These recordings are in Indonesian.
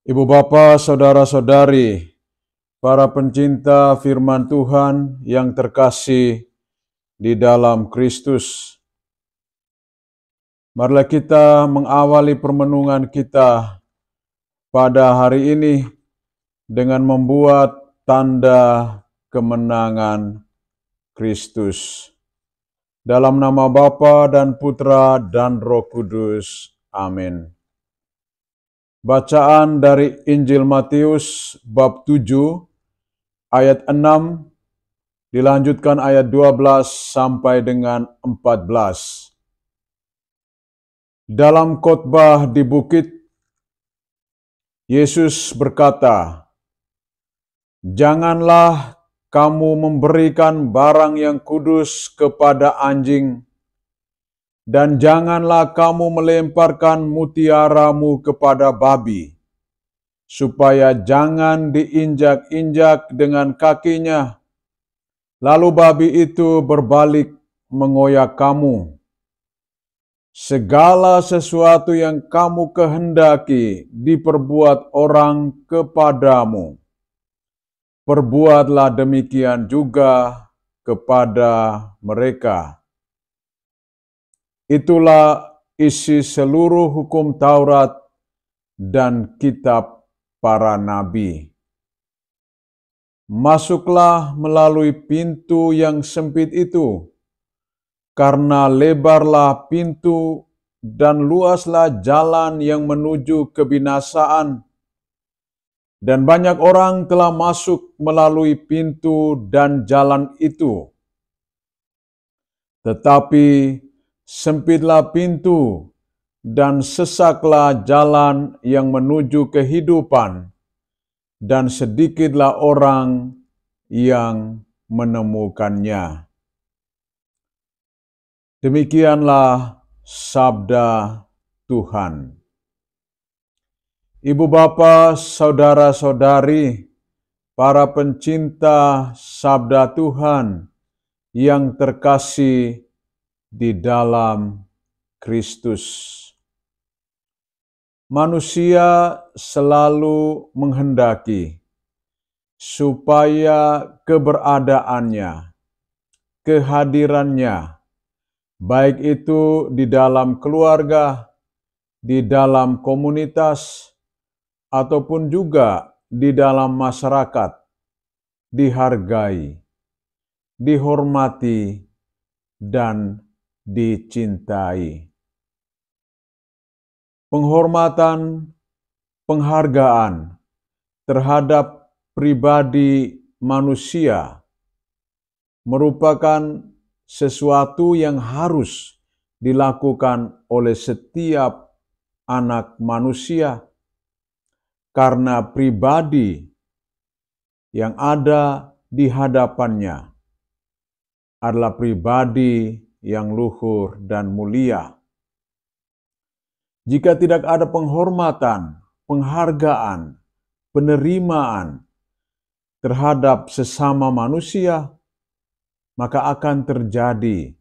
Ibu bapa, saudara-saudari, para pencinta firman Tuhan yang terkasih di dalam Kristus. Marilah kita mengawali permenungan kita pada hari ini dengan membuat tanda kemenangan Kristus. Dalam nama Bapa dan Putra dan Roh Kudus. Amin. Bacaan dari Injil Matius bab 7 ayat 6 dilanjutkan ayat 12 sampai dengan 14. Dalam khotbah di bukit, Yesus berkata, "Janganlah kamu memberikan barang yang kudus kepada anjing, dan janganlah kamu melemparkan mutiaramu kepada babi, supaya jangan diinjak-injak dengan kakinya, lalu babi itu berbalik mengoyak kamu. Segala sesuatu yang kamu kehendaki diperbuat orang kepadamu, perbuatlah demikian juga kepada mereka." Itulah isi seluruh hukum Taurat dan kitab para nabi. Masuklah melalui pintu yang sempit itu, karena lebarlah pintu dan luaslah jalan yang menuju kebinasaan, dan banyak orang telah masuk melalui pintu dan jalan itu. Tetapi sempitlah pintu dan sesaklah jalan yang menuju kehidupan, dan sedikitlah orang yang menemukannya. Demikianlah sabda Tuhan. Ibu bapa, saudara-saudari, para pencinta sabda Tuhan yang terkasih di dalam Kristus. Manusia selalu menghendaki supaya keberadaannya, kehadirannya, baik itu di dalam keluarga, di dalam komunitas, ataupun juga di dalam masyarakat, dihargai, dihormati, dan dicintai. Penghormatan, penghargaan terhadap pribadi manusia merupakan sesuatu yang harus dilakukan oleh setiap anak manusia, karena pribadi yang ada di hadapannya adalah pribadi yang luhur dan mulia. Jika tidak ada penghormatan, penghargaan, penerimaan terhadap sesama manusia, maka akan terjadi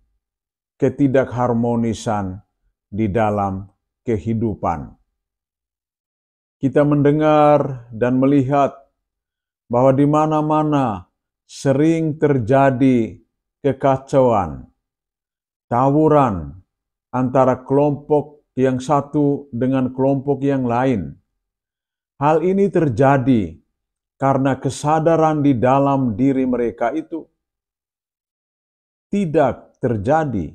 ketidakharmonisan di dalam kehidupan. Kita mendengar dan melihat bahwa di mana-mana sering terjadi kekacauan, tawuran antara kelompok yang satu dengan kelompok yang lain. Hal ini terjadi karena kesadaran di dalam diri mereka itu tidak terjadi,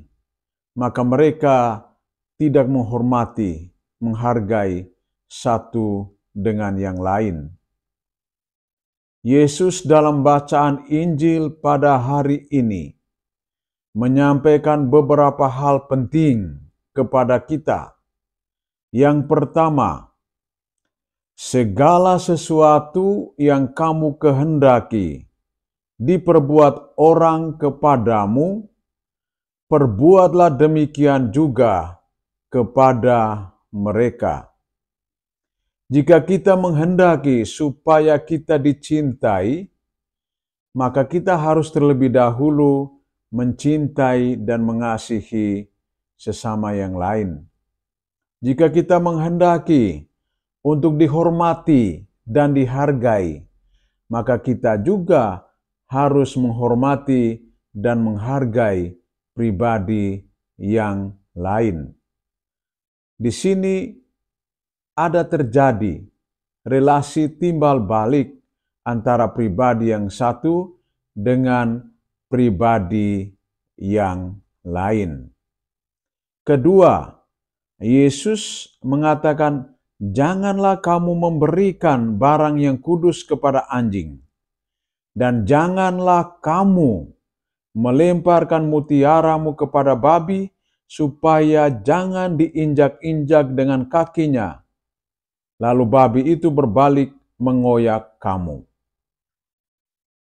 maka mereka tidak menghormati, menghargai satu dengan yang lain. Yesus dalam bacaan Injil pada hari ini menyampaikan beberapa hal penting kepada kita. Yang pertama, segala sesuatu yang kamu kehendaki diperbuat orang kepadamu, perbuatlah demikian juga kepada mereka. Jika kita menghendaki supaya kita dicintai, maka kita harus terlebih dahulu mencintai dan mengasihi sesama yang lain. Jika kita menghendaki untuk dihormati dan dihargai, maka kita juga harus menghormati dan menghargai pribadi yang lain. Di sini ada terjadi relasi timbal balik antara pribadi yang satu dengan pribadi yang lain. Kedua, Yesus mengatakan, "Janganlah kamu memberikan barang yang kudus kepada anjing, dan janganlah kamu melemparkan mutiaramu kepada babi, supaya jangan diinjak-injak dengan kakinya, lalu babi itu berbalik mengoyak kamu."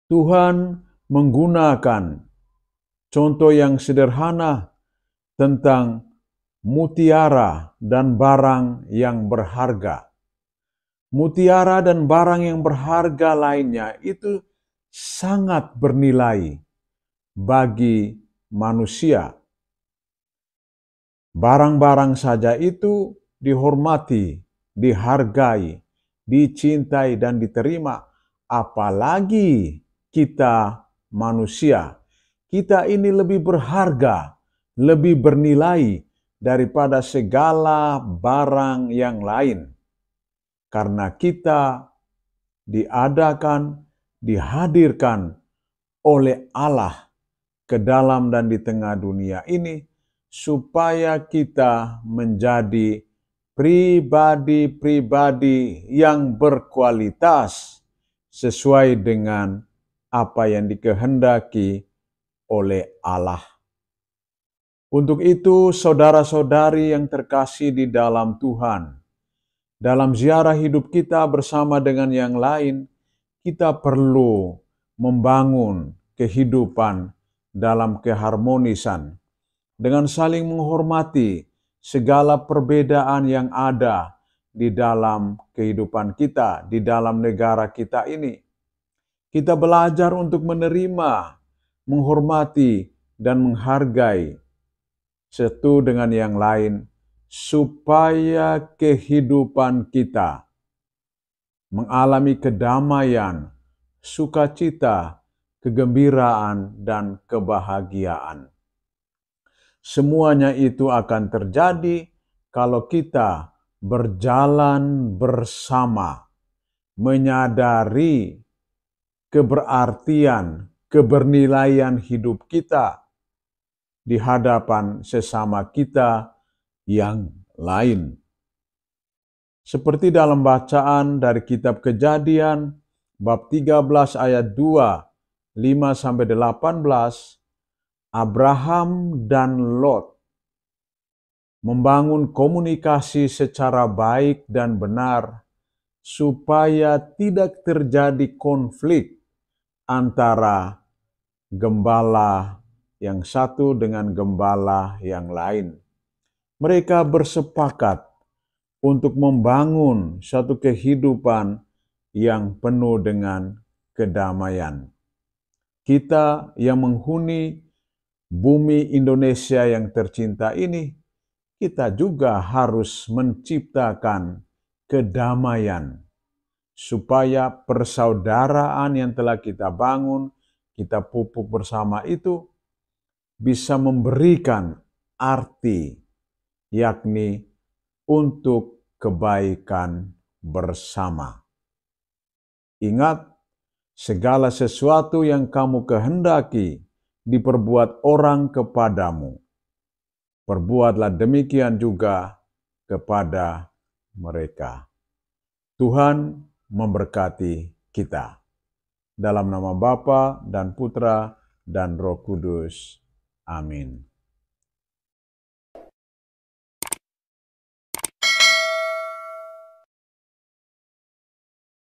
Tuhan menggunakan contoh yang sederhana tentang mutiara dan barang yang berharga. Mutiara dan barang yang berharga lainnya itu sangat bernilai bagi manusia. Barang-barang saja itu dihormati, dihargai, dicintai, dan diterima. Apalagi kita manusia. Kita ini lebih berharga, lebih bernilai daripada segala barang yang lain. Karena kita diadakan, dihadirkan oleh Allah ke dalam dan di tengah dunia ini, supaya kita menjadi pribadi-pribadi yang berkualitas sesuai dengan apa yang dikehendaki oleh Allah. Untuk itu, saudara-saudari yang terkasih di dalam Tuhan, dalam ziarah hidup kita bersama dengan yang lain, kita perlu membangun kehidupan dalam keharmonisan, dengan saling menghormati segala perbedaan yang ada di dalam kehidupan kita, di dalam negara kita ini. Kita belajar untuk menerima, menghormati, dan menghargai satu dengan yang lain, supaya kehidupan kita mengalami kedamaian, sukacita, kegembiraan, dan kebahagiaan. Semuanya itu akan terjadi kalau kita berjalan bersama, menyadari keberartian, kebernilaian hidup kita di hadapan sesama kita yang lain. Seperti dalam bacaan dari kitab Kejadian bab 13 ayat 2, 5-18, Abraham dan Lot membangun komunikasi secara baik dan benar supaya tidak terjadi konflik antara gembala yang satu dengan gembala yang lain. Mereka bersepakat untuk membangun satu kehidupan yang penuh dengan kedamaian. Kita yang menghuni bumi Indonesia yang tercinta ini, kita juga harus menciptakan kedamaian, supaya persaudaraan yang telah kita bangun, kita pupuk bersama itu, bisa memberikan arti, yakni untuk kebaikan bersama. Ingat, segala sesuatu yang kamu kehendaki diperbuat orang kepadamu, perbuatlah demikian juga kepada mereka. Tuhan memberkati kita. Dalam nama Bapa dan Putra dan Roh Kudus. Amin.